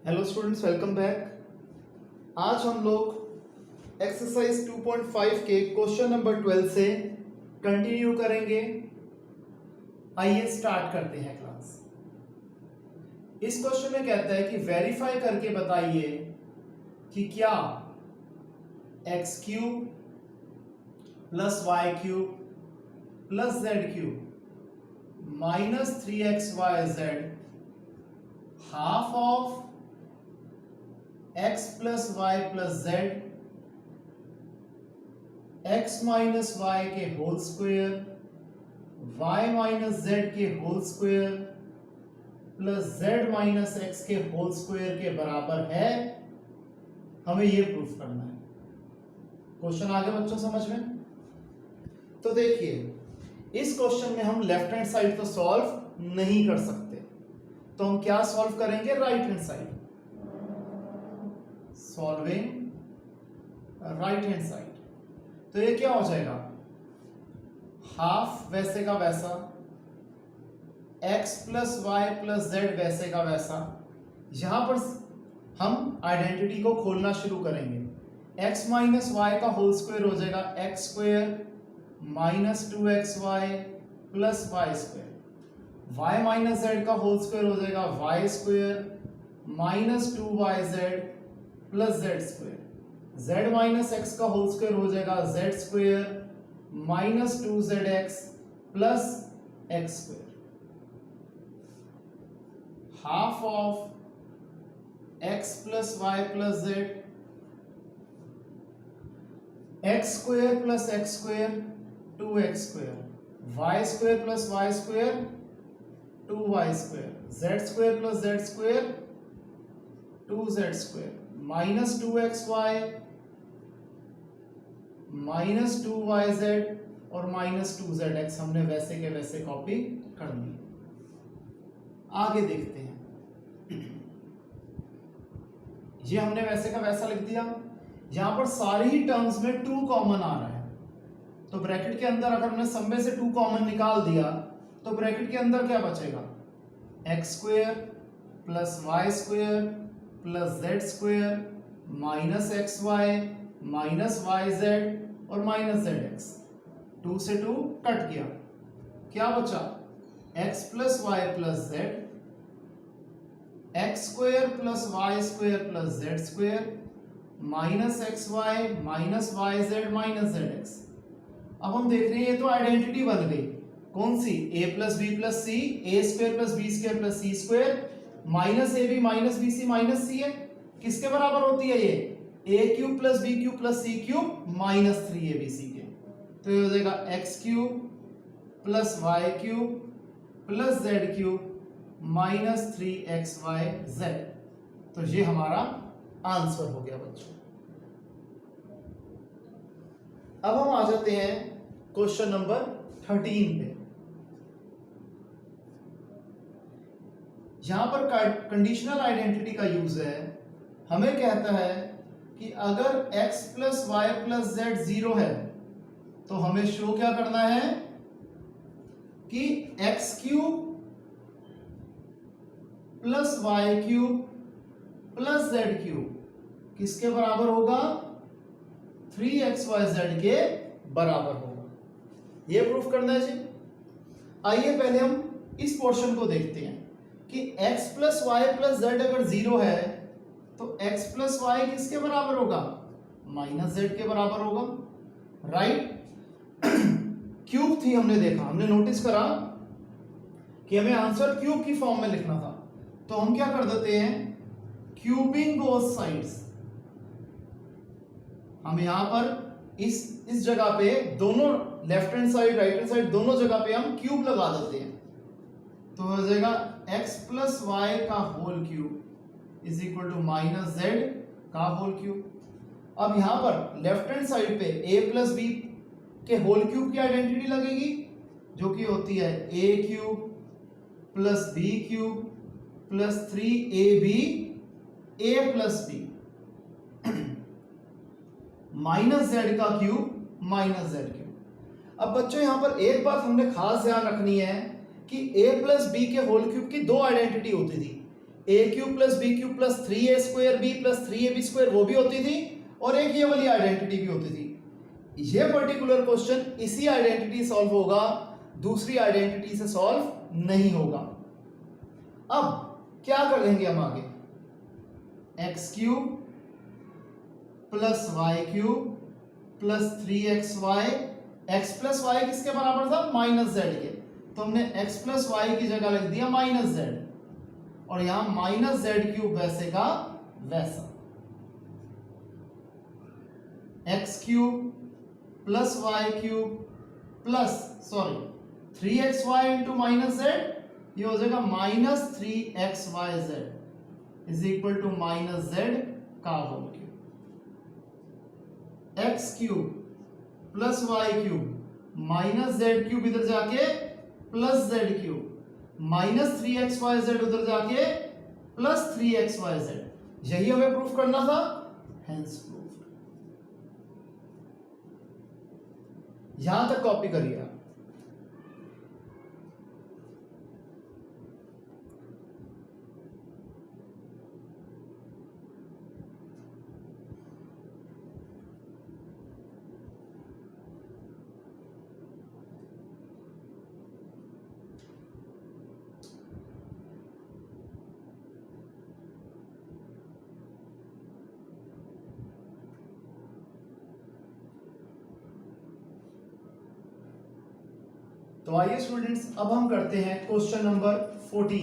Hello students, welcome back. आज हम लोग एक्सरसाइज 2.5 के क्वेश्चन नंबर 12 से कंटिन्यू करेंगे। आइए स्टार्ट करते हैं क्लास। इस क्वेश्चन में कहता है कि वेरीफाई करके बताइए कि क्या X cube plus Y cube plus Z cube minus 3xyz half of x plus Y plus Z X minus Y के whole square y minus Z के whole square plus z minus X के whole square के बराबर है। हमें यह proof करना है। क्वेश्चन आगे बच्चों समझ में? तो देखिए, इस क्वेश्चन में हम लेफ्ट हैंड साइड तो सॉल्व नहीं कर सकते, तो हम क्या सॉल्व करेंगे? Right hand side. Solving right hand side. तो ये क्या हो जाएगा? हाफ वैसे का वैसा, x plus Y plus Z वैसे का वैसा। यहां पर हम आइडेंटिटी को खोलना शुरू करेंगे। x माइनस वाई का होल स्क्वायर हो जाएगा X square minus 2xy plus Y square. y minus Z का होल स्क्वायर हो जाएगा Y square minus 2yz plus Z square. z minus X का होल स्क्वायर हो जाएगा Z square minus 2zx plus X square. Half of x plus Y plus Z X square plus X square 2x square Y square plus Y square 2y square Z square plus Z square 2z square minus 2xy minus 2yz और minus 2zx हमने वैसे के वैसे copy कर ली। आगे देखते हैं। ये हमने वैसे का वैसा लिख दिया। यहां पर सारी ही टर्म्स में 2 कॉमन आ रहा है, तो ब्रैकेट के अंदर अगर हमने सब में से 2 कॉमन निकाल दिया तो ब्रैकेट के अंदर क्या बचेगा? X square plus Y square plus Z square minus X Y minus Y Z और माइनस जेड एक्स। 2 से 2 कट गया, क्या बचा? X plus Y plus Z X square plus Y square plus Z square minus X Y minus Y Z minus Z X. अब हम देख रहे हैं ये तो आइडेंटिटी बन गई। कौन सी? a plus B plus C, A square plus B square plus C square minus A B minus B C minus C है। किसके बराबर होती है ये? A cube plus B cube plus C cube minus 3abc के। तो ये हो जाएगा X cube plus Y cube plus Z cube minus 3xyz। तो ये हमारा आंसर हो गया बच्चों। अब हम आ जाते हैं क्वेश्चन नंबर 13 पे। यहां पर कंडीशनल आइडेंटिटी का यूज है। हमें कहता है कि अगर x plus Y plus Z 0 है तो हमें शो क्या करना है कि x cube plus Y cube plus Z cube किसके बराबर होगा? 3xyz के बराबर होगा। यह प्रूफ करना है जी। आइए पहले हम इस पोर्शन को देखते हैं कि x plus Y plus Z अगर 0 है तो x प्लस वाई किसके बराबर होगा? माइनस जेड के बराबर होगा, राइट? क्यूब थी, हमने देखा, हमने नोटिस करा कि हमें आंसर क्यूब की फॉर्म में लिखना था, तो हम क्या कर देते हैं? Cubing both sides. हम यहां पर इस जगह पे दोनों left hand side right hand side दोनों जगह पे हम क्यूब लगा देते हैं। तो हो जाएगा x प्लस वाई का whole cube is equal to minus Z का होल क्यूब। अब यहां पर लेफ्ट हैंड साइड पे a प्लस बी के होल क्यूब की आइडेंटिटी लगेगी, जो कि होती है a cube plus B cube plus 3ab a plus B minus Z का क्यूब माइनस जेड क्यूब। अब बच्चों यहां पर एक बात हमने खास ध्यान रखनी है कि a प्लस बी के होल क्यूब की 2 आइडेंटिटी होती थी। A cube plus B cube plus 3a square B plus 3ab square वो भी होती थी, और एक ये वाली आइडेंटिटी भी होती थी। ये पर्टिकुलर क्वेश्चन इसी आइडेंटिटी सॉल्व होगा, दूसरी आइडेंटिटी से सॉल्व नहीं होगा। अब क्या कर लेंगे हम आगे, X cube plus Y cube plus 3xy, X plus Y किसके बराबर था, माइनस जेड के, तो हमने एक्स प्लस वाई की जगह लिख दिया माइनस जेड, और यहां माइनस जेड क्यूब वैसे का वैसा, X cube plus Y cube plus 3xy into minus Z, ये हो जाएगा minus 3xyz is equal to minus Z का whole cube, X cube plus Y cube minus Z cube इधर जाके plus Z cube, minus 3xyz उधर जाके plus 3xyz, यही हमें प्रूफ करना था, हेंस प्रूफ। यहां तक कॉपी करिए आप। तो आइए स्टूडेंट्स, अब हम करते हैं क्वेश्चन नंबर 14।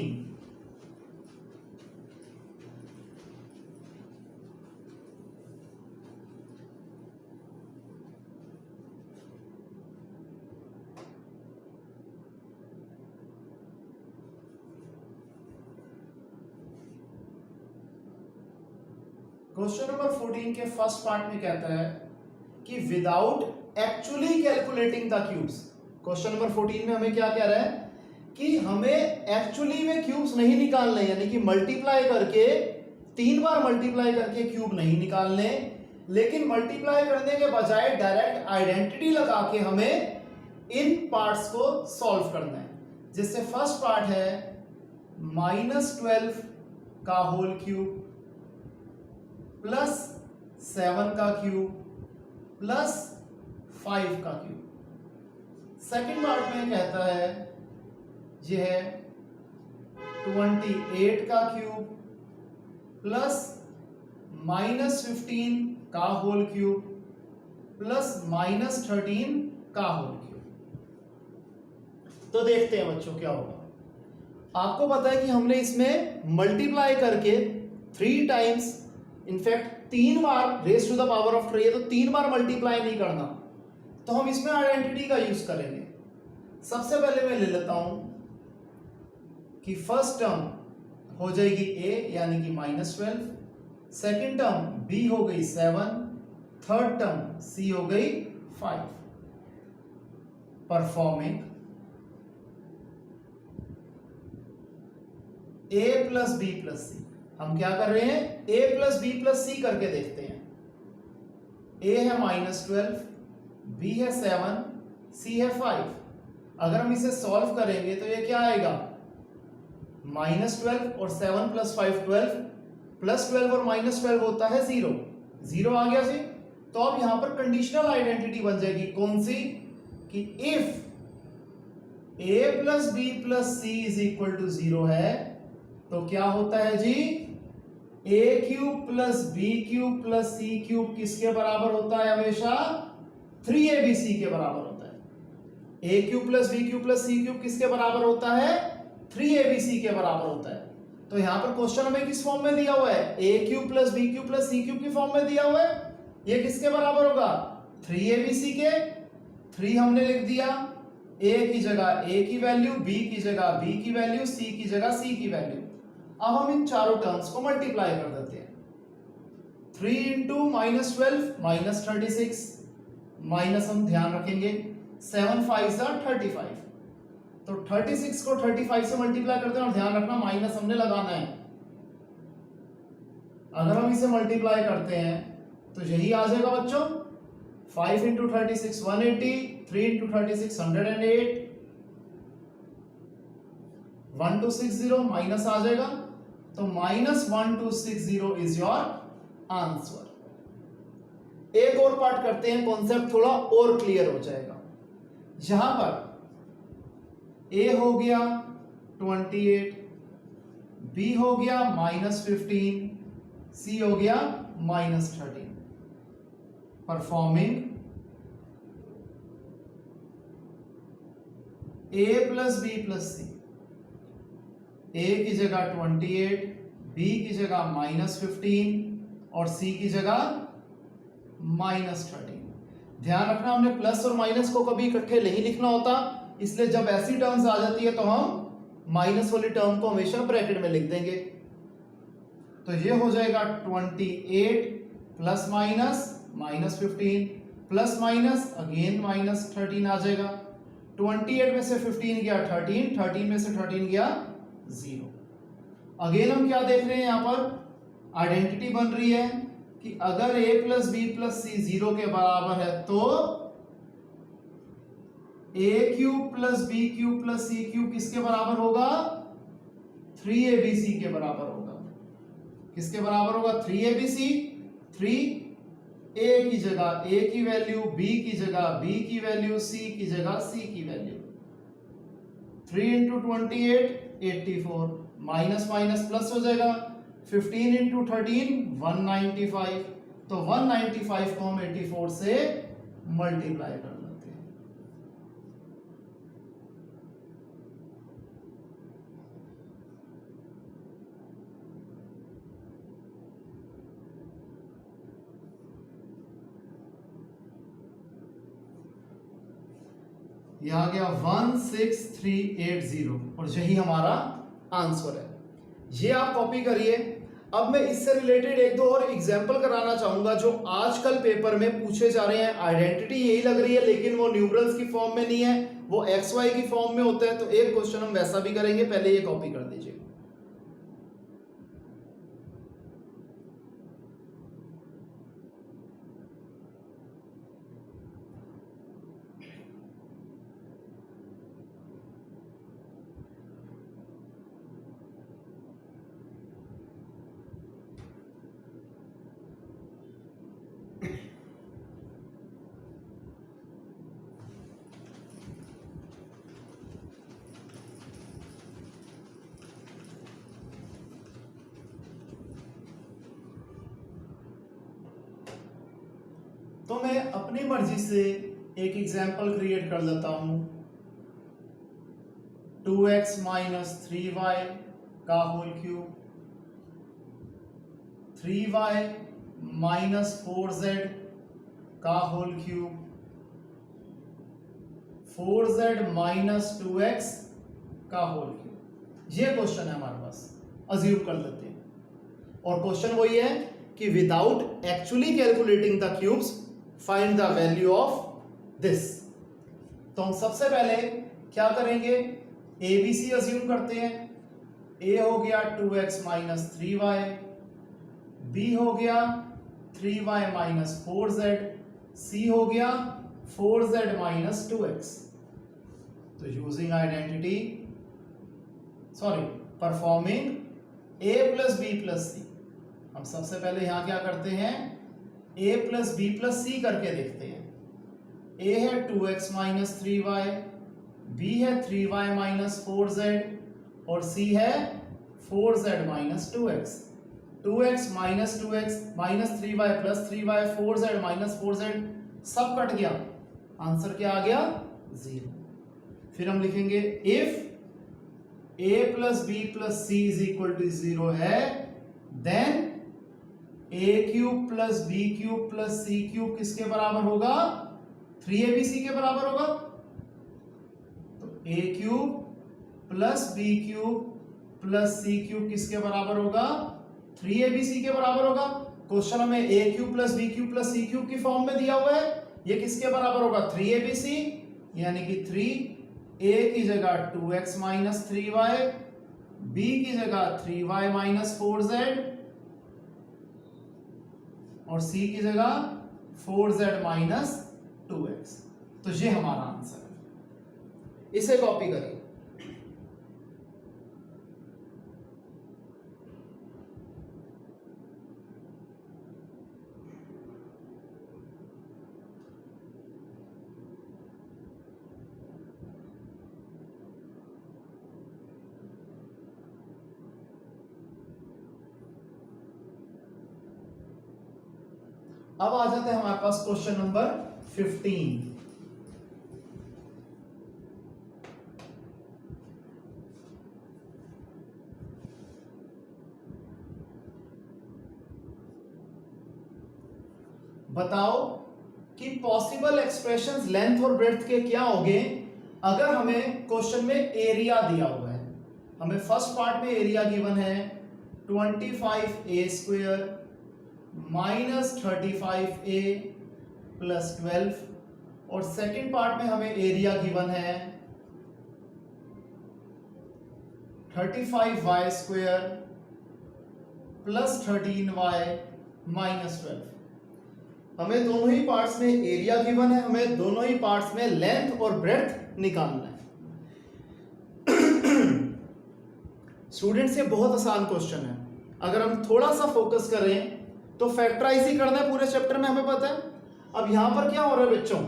क्वेश्चन नंबर 14 के फर्स्ट पार्ट में कहता है कि without actually calculating the cubes, question number 14 में हमें क्या कह रहा है कि हमें एक्चुअली में क्यूब्स नहीं निकालने, यानी कि मल्टीप्लाई करके 3 बार मल्टीप्लाई करके क्यूब नहीं निकालने, लेकिन मल्टीप्लाई करने के बजाय डायरेक्ट आइडेंटिटी लगा के हमें इन पार्ट्स को सॉल्व करना है। जिससे फर्स्ट पार्ट है -12 का होल क्यूब प्लस 7 का क्यूब प्लस 5 का क्यूब। सेकंड पार्ट में कहता है यह है 28 का क्यूब प्लस -15 का होल क्यूब प्लस -13 का होल क्यूब। तो देखते हैं बच्चों क्या होगा। आपको पता है कि हमने इसमें मल्टीप्लाई करके 3 टाइम्स, इनफैक्ट 3 बार raise to the power of 3 है, तो 3 बार मल्टीप्लाई नहीं करना, तो हम इसमें आइडेंटिटी का यूज करेंगे। सबसे पहले मैं ले लेता हूं कि फर्स्ट टर्म हो जाएगी a यानी कि -12, सेकंड टर्म b हो गई 7, थर्ड टर्म c हो गई 5। Performing a plus b plus c, हम क्या कर रहे हैं, a plus b plus c करके देखते हैं। a है -12, b है 7, c है 5। अगर हम इसे सॉल्व करेंगे तो ये क्या आएगा, -12 और 7 प्लस 5 12, प्लस 12 और -12 होता है 0, 0 आ गया जी। तो अब यहां पर कंडीशनल आइडेंटिटी बन जाएगी, कौन सी, कि if a plus b plus c is equal to 0 है तो क्या होता है जी, a cube plus b cube plus c cube किसके बराबर होता है, हमेशा 3abc के बराबर होता है। a cube plus b cube plus c cube किसके बराबर होता है, 3abc के बराबर होता है। तो यहां पर क्वेश्चन हमें किस फॉर्म में दिया हुआ है, a cube plus b cube plus c cube की फॉर्म में दिया हुआ है। ये किसके बराबर होगा, 3abc के। 3 हमने लिख दिया, a की जगह a की वैल्यू, b की जगह b की वैल्यू, c की जगह c की वैल्यू। अब हम इन चारों टर्म्स को मल्टीप्लाई कर देते हैं। 3 इंटू -12 -36, माइनस हम ध्यान रखेंगे, 7 5 35, तो 36 को 35 से मल्टीप्लाई करते हैं, और ध्यान रखना माइनस हमने लगाना है। अगर हम इसे मल्टीप्लाई करते हैं तो यही आ जाएगा बच्चों, 5 इंटू 36 180, 3 इंटू 36 108, 1260 माइनस आ जाएगा। तो -1260 इज योर आंसर। एक और पार्ट करते हैं, कॉन्सेप्ट थोड़ा और क्लियर हो जाएगा। यहां पर ए हो गया 28, बी हो गया -15, सी हो गया -13। Performing A plus B plus C, A की जगह 28, बी की जगह -15 और सी की जगह -13। ध्यान रखना, हमने प्लस और माइनस को कभी इकट्ठे नहीं लिखना होता, इसलिए जब ऐसी टर्म्स आ जाती है तो हम माइनस वाली टर्म को हमेशा ब्रैकेट में लिख देंगे। तो ये हो जाएगा 28 plus minus -15 plus minus again -13 आ जाएगा। 28 में से 15 गया 13, 13 में से 13 गया 0। अगेन हम क्या देख रहे हैं, यहां पर आइडेंटिटी बन रही है कि अगर a plus B plus C 0 के बराबर है तो a cube plus B cube plus C cube किसके बराबर होगा? 3abc के बराबर होगा। किसके बराबर होगा? 3abc। 3 a की जगह a की वैल्यू, b की जगह b की वैल्यू, c की जगह c की value. 3 into 28 84, minus minus plus हो जाएगा। 15 इंटू 13 195, तो 195 को हम 84 से मल्टीप्लाई कर लेते हैं। यह आ गया 16380 और यही हमारा आंसर है। ये आप कॉपी करिए। अब मैं इससे रिलेटेड एक दो और एग्जाम्पल कराना चाहूंगा जो आजकल पेपर में पूछे जा रहे हैं। आइडेंटिटी यही लग रही है लेकिन वो न्यूमरल्स की फॉर्म में नहीं है, वो एक्स वाई की फॉर्म में होता है। तो एक क्वेश्चन हम वैसा भी करेंगे, पहले ये कॉपी कर दीजिए। तो मैं अपनी मर्जी से एक एग्जाम्पल क्रिएट कर लेता हूं। 2x माइनस 3y का whole cube, 3y minus 4z का whole cube, 4z minus 2x का होल क्यूब। ये क्वेश्चन है हमारे पास, अज्यूम कर लेते हैं। और क्वेश्चन वही है कि without actually calculating the cubes find the value of this. तो हम सबसे पहले क्या करेंगे, एबीसी अज्यूम करते हैं। ए हो गया 2x माइनस 3y, बी हो गया 3y माइनस 4z, सी हो गया 4z माइनस 2x। तो using identity performing a plus B plus C, हम सबसे पहले यहां क्या करते हैं, a plus B plus C करके देखते हैं। a है 2x माइनस 3y, b है 3y माइनस 4z और c है 4z minus 2x। 2x minus 2x minus 3y plus 3y, 4z minus 4z, सब कट गया, आंसर क्या आ गया? 0। फिर हम लिखेंगे if a plus B plus C is equal to 0 है, then a cube plus B cube plus C cube किसके बराबर होगा? 3abc के बराबर होगा। तो a cube plus B cube plus C cube किसके बराबर होगा? 3abc के बराबर होगा। क्वेश्चन हमें a cube plus B cube plus C cube की फॉर्म में दिया हुआ है, ये किसके बराबर होगा? 3abc, यानी कि 3a की जगह 2x माइनस 3y, b की जगह 3y माइनस 4z और c की जगह 4z माइनस 2x। तो ये हमारा आंसर है। इसे कॉपी करिए। अब आ जाते हैं हमारे पास क्वेश्चन नंबर 15। बताओ कि पॉसिबल एक्सप्रेशंस लेंथ और ब्रेड्थ के क्या होंगे अगर हमें क्वेश्चन में एरिया दिया हुआ है। हमें फर्स्ट पार्ट में एरिया गिवन है 25a square minus 35a plus 12 और सेकेंड पार्ट में हमें एरिया गिवन है 35y square plus 13y minus 12। हमें दोनों ही पार्ट्स में एरिया गिवन है, हमें दोनों ही पार्ट्स में लेंथ और ब्रेड्थ निकालना है। स्टूडेंट्स ये बहुत आसान क्वेश्चन है, अगर हम थोड़ा सा फोकस करें तो फैक्टराइज ही करना है पूरे चैप्टर में, हमें पता है। अब यहां पर क्या हो रहा है बच्चों,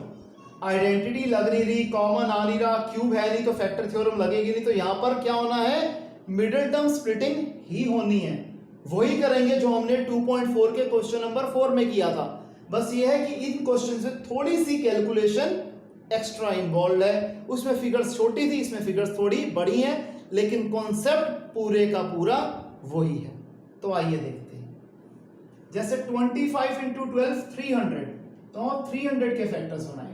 आइडेंटिटी लग नहीं रही, कॉमन आ नहीं रहा, क्यूब है नहीं तो फैक्टर थ्योरम लगेगी नहीं, तो यहां पर क्या होना है, मिडिल टर्म स्प्लिटिंग ही होनी है। वही करेंगे जो हमने 2.4 के क्वेश्चन नंबर 4 में किया था। बस ये है कि इन क्वेश्चन में थोड़ी सी कैलकुलेशन एक्स्ट्रा इन्वॉल्व है, उसमें फिगर्स छोटी थी, इसमें फिगर्स थोड़ी बड़ी हैं, लेकिन कॉन्सेप्ट पूरे का पूरा वही है। तो आइए देखते हैं। जैसे 25 इंटू 12 300, तो हम 300 के फैक्टर्स बनाएंगे।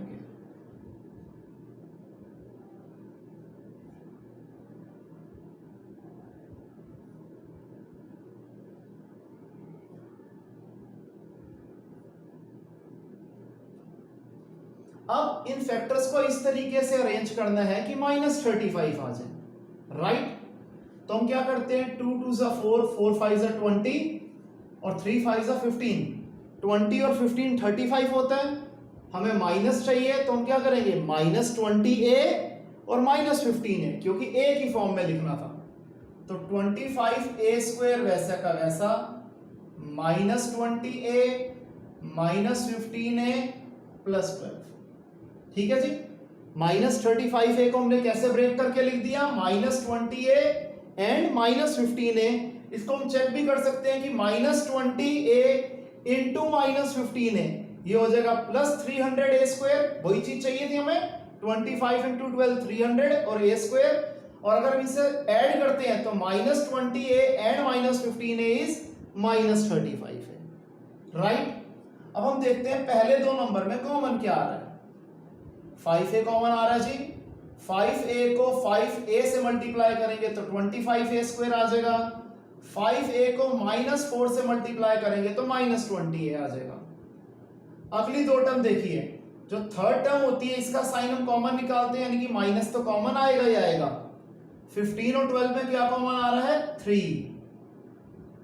अब इन फैक्टर्स को इस तरीके से अरेंज करना है कि -35 आ जाए, राइट। तो हम क्या करते हैं, 2 2 ज़ा 4, 4 5 ज़ा 20 और 3 5 ज़ा 15। 20 और 15 35 होता है। हमें माइनस चाहिए तो हम क्या करेंगे, -20a और -15a, क्योंकि a की फॉर्म में लिखना था। तो 25a स्क्वायर वैसा का वैसा -20a -15a प्लस 12। ठीक है जी। -35a को हमने कैसे ब्रेक करके लिख दिया, -20a एंड -15a। इसको हम चेक भी कर सकते हैं कि -20a इंटू -15a ये हो जाएगा +300a स्क्वायर। वही चीज चाहिए थी हमें, 25 इंटू 12 300 और a स्क्वायर। और अगर हम इसे ऐड करते हैं तो -20a एंड -15a इज -35 है, राइट। अब हम देखते हैं पहले दो नंबर में कॉमन क्या आ रहा है। 5a कॉमन आ रहा है जी। 5a को 5a से मल्टीप्लाई करेंगे तो 25a स्क्वायर आ जाएगा। 5a को -4 से मल्टीप्लाई करेंगे तो -20a आ जाएगा। अगली दो टर्म देखिए, जो थर्ड टर्म होती है इसका साइन हम कॉमन निकालते हैं, यानी कि माइनस तो कॉमन आएगा ही आएगा। 15 और 12 में क्या कॉमन आ रहा है, 3।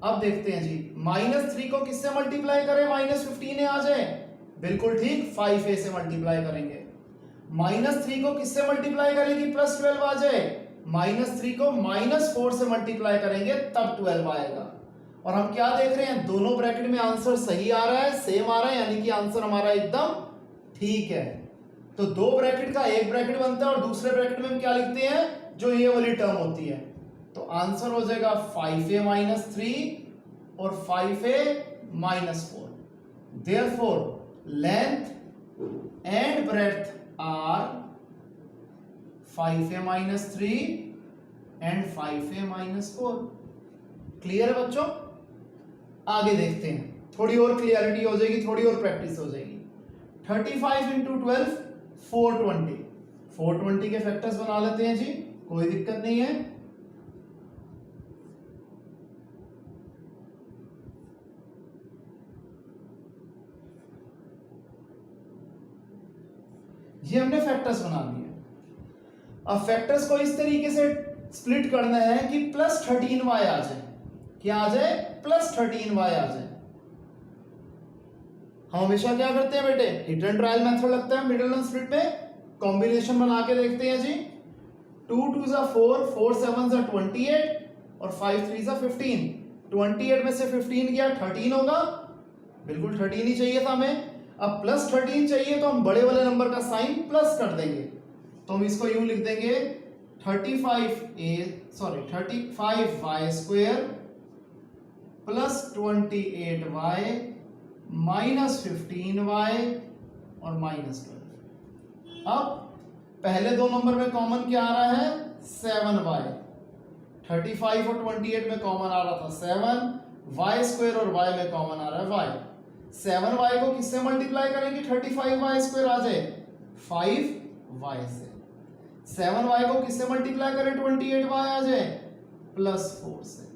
अब देखते हैं जी, -3 को किससे मल्टीप्लाई करें, -15a आ जाए। बिल्कुल ठीक, 5a से मल्टीप्लाई करेंगे। -3 को किससे मल्टीप्लाई करेंगे, +12 आ जाए। -3 को -4 से मल्टीप्लाई करेंगे तब 12 आएगा। और हम क्या देख रहे हैं, दोनों ब्रैकेट में आंसर सही आ रहा है, सेम आ रहा है, यानी कि आंसर हमारा एकदम ठीक है। तो दो ब्रैकेट का एक ब्रैकेट बनता है और दूसरे ब्रैकेट में हम क्या लिखते हैं, जो ये वाली टर्म होती है। तो आंसर हो जाएगा 5a - 3 और 5a - 4। Therefore length and breadth are 5a - 3 and 5a - 4। Clear है बच्चों। आगे देखते हैं, थोड़ी और क्लियरिटी हो जाएगी, थोड़ी और प्रैक्टिस हो जाएगी। 35 इंटू 12 420। 420 के फैक्टर्स बना लेते हैं जी, कोई दिक्कत नहीं है। ये हमने फैक्टर्स बना दिए। अब फैक्टर्स को इस तरीके से स्प्लिट करना है कि +13y आ जाए। क्या आ जाए, +13y आ जाए। हम हमेशा क्या करते हैं बेटे, हिट एंड ट्रायल मेथड लगता है मिडिल टर्म स्प्लिट में। कॉम्बिनेशन बना के देखते हैं जी। 2 2 ज़ा 4, 4 7 ज़ा 28 और 5 3 ज़ा 15। 28 में से 15 गया 13 होगा, बिल्कुल 13 ही चाहिए था हमें। अब +13 चाहिए तो हम बड़े वाले नंबर का साइन प्लस कर देंगे। तो हम इसको यूं लिख देंगे 35y स्क्वायर +28y -15y और -12। अब पहले दो नंबर में कॉमन क्या आ रहा है 7y, 35 और 28 में कॉमन आ रहा था 7, वाई स्क्वायर और y में कॉमन आ रहा है y। 7y को किससे मल्टीप्लाई करेंगे 35y स्क्वायर आ जाए 5y से। 7y को किससे मल्टीप्लाई करें 28y आ जाए +4 से।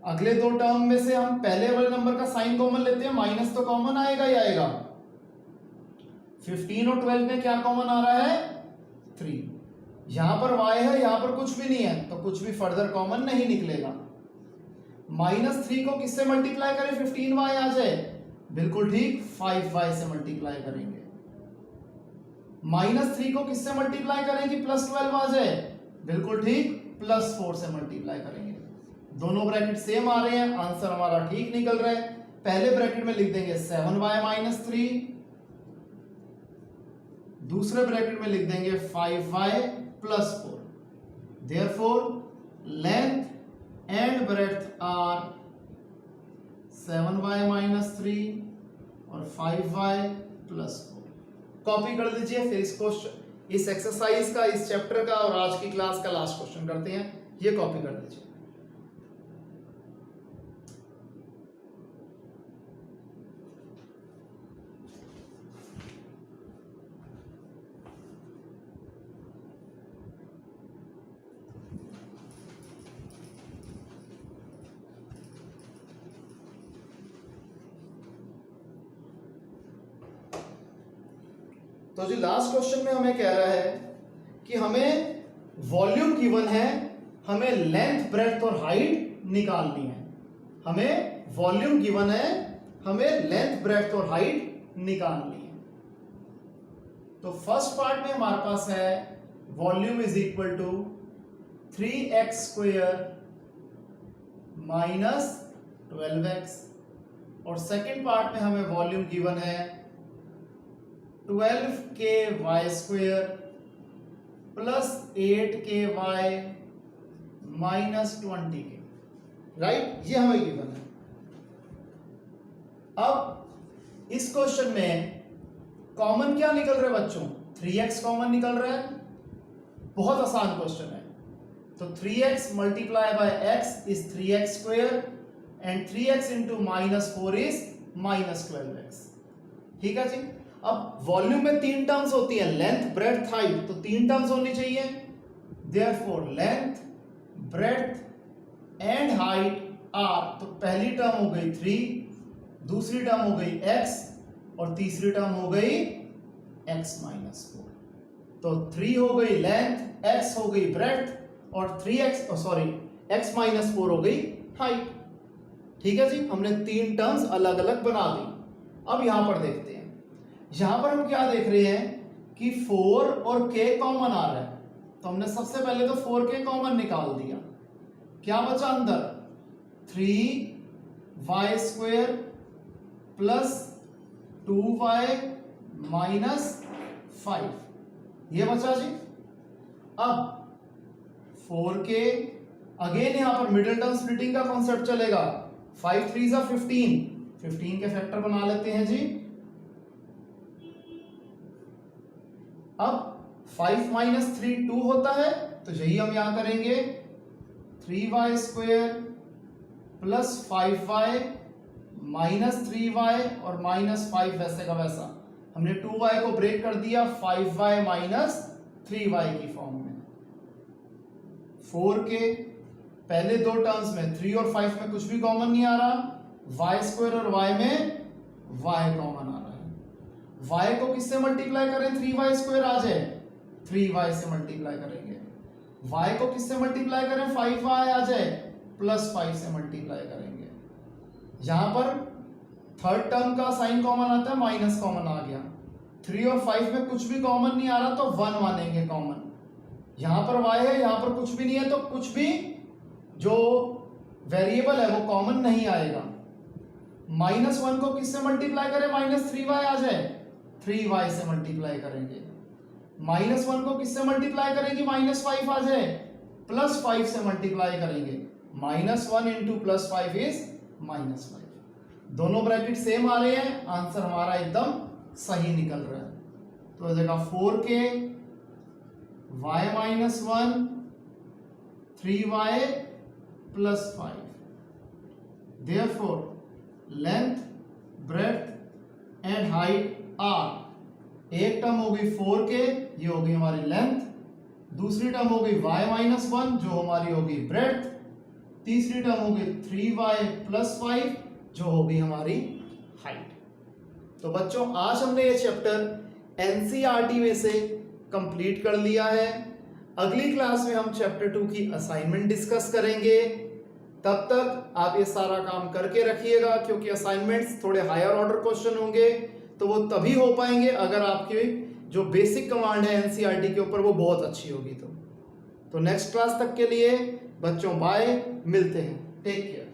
अगले दो टर्म में से हम पहले वाले नंबर का साइन कॉमन लेते हैं, माइनस तो कॉमन आएगा ही आएगा। 15 और 12 में क्या कॉमन आ रहा है 3। यहां पर y है, यहां पर कुछ भी नहीं है तो कुछ भी फर्दर कॉमन नहीं निकलेगा। -3 को किससे मल्टीप्लाई करें 15y आ जाए, बिल्कुल ठीक 5y से मल्टीप्लाई करेंगे। -3 को किससे मल्टीप्लाई करेंगे +12 आ जाए, बिल्कुल ठीक +4 से मल्टीप्लाई करेंगे। दोनों ब्रैकेट सेम आ रहे हैं, आंसर हमारा ठीक निकल रहा है। पहले ब्रैकेट में लिख देंगे 7y - 3, दूसरे ब्रैकेट में लिख देंगे 5y + 4। Therefore length and breadth are 7y - 3 और 5y + 4। कॉपी कर लीजिए। फिर इस एक्सरसाइज का, इस चैप्टर का और आज की क्लास का लास्ट क्वेश्चन करते हैं। ये कॉपी कर लीजिए। तो जी लास्ट क्वेश्चन में हमें कह रहा है कि हमें वॉल्यूम गिवन है, हमें लेंथ ब्रेड्थ और हाइट निकालनी है। हमें वॉल्यूम गिवन है, हमें लेंथ ब्रेड्थ और हाइट निकालनी है। तो फर्स्ट पार्ट में हमारे पास है volume is equal to 3x² - 12x, और सेकेंड पार्ट में हमें वॉल्यूम गिवन है 12ky² + 8ky - 20k, राइट। ये हमें गिवन है। अब इस क्वेश्चन में कॉमन क्या निकल रहा है बच्चों 3x कॉमन निकल रहा है। बहुत आसान क्वेश्चन है। तो 3x × x is 3x² and 3x × -4 is -12x। ठीक है जी। अब वॉल्यूम में 3 टर्म्स होती है, लेंथ ब्रेड्थ हाइट, तो 3 टर्म्स होनी चाहिए। Therefore length breadth and height are, तो पहली टर्म हो गई 3, दूसरी टर्म हो गई x और तीसरी टर्म हो गई x - 4। तो 3 हो गई लेंथ, x हो गई ब्रेड्थ और x - 4 हो गई हाइट। ठीक है जी। हमने 3 टर्म्स अलग अलग बना दी। अब यहां पर देखते हैं, यहां पर हम क्या देख रहे हैं कि 4 और k कॉमन आ रहा है। तो हमने सबसे पहले तो 4k कॉमन निकाल दिया। क्या बचा अंदर 3y² + 2y - 5, ये बचा जी। अब 4k अगेन यहां पर मिडिल टर्म स्प्लिटिंग का कॉन्सेप्ट चलेगा। 5 3 = 15, 15 के फैक्टर बना लेते हैं जी। अब 5 - 3 2 होता है, तो यही हम यहां करेंगे 3y² + 5y - 3y और -5 वैसे का वैसा। हमने 2y को ब्रेक कर दिया 5y - 3y की फॉर्म में। 4k पहले दो टर्म्स में 3 और 5 में कुछ भी कॉमन नहीं आ रहा, y² और y में y कॉमन आ रहा है। y को किससे मल्टीप्लाई करें 3y² आ जाए, 3y से मल्टीप्लाई करेंगे। y को किससे मल्टीप्लाई करें 5y आ जाए, +5 से मल्टीप्लाई करेंगे। यहां पर थर्ड टर्म का साइन कॉमन आता है, माइनस कॉमन आ गया। 3 और 5 में कुछ भी कॉमन नहीं आ रहा तो 1 मानेंगे कॉमन। यहां पर y है, यहां पर कुछ भी नहीं है तो कुछ भी जो वेरिएबल है वो कॉमन नहीं आएगा। -1 को किससे मल्टीप्लाई करें -3y आ जाए, 3y से मल्टीप्लाई करेंगे। -1 को किससे मल्टीप्लाई करेंगे -5 आ जाए, +5 से मल्टीप्लाई करेंगे। -1 × +5 इज -5। दोनों ब्रैकेट सेम आ रहे हैं, आंसर हमारा एकदम सही निकल रहा है। तो हो जाएगा 4k y minus 1 3y plus 5। Therefore, length, breadth and height are, एक टर्म हो गई 4k, ये हो गई हमारी लेंथ, दूसरी टर्म हो गई y माइनस 1 जो हमारी हो गई ब्रेड्थ, तीसरी टर्म हो गई 3y प्लस 5 जो हो गई हमारी हाइट। तो बच्चों आज हमने ये चैप्टर एनसीईआरटी में से कंप्लीट कर लिया है। अगली क्लास में हम चैप्टर 2 की असाइनमेंट डिस्कस करेंगे। तब तक आप ये सारा काम करके रखिएगा, क्योंकि असाइनमेंट्स थोड़े हायर ऑर्डर क्वेश्चन होंगे, तो वो तभी हो पाएंगे अगर आपकी जो बेसिक कमांड है एनसीईआरटी के ऊपर वो बहुत अच्छी होगी। तो नेक्स्ट क्लास तक के लिए बच्चों बाय, मिलते हैं, टेक केयर।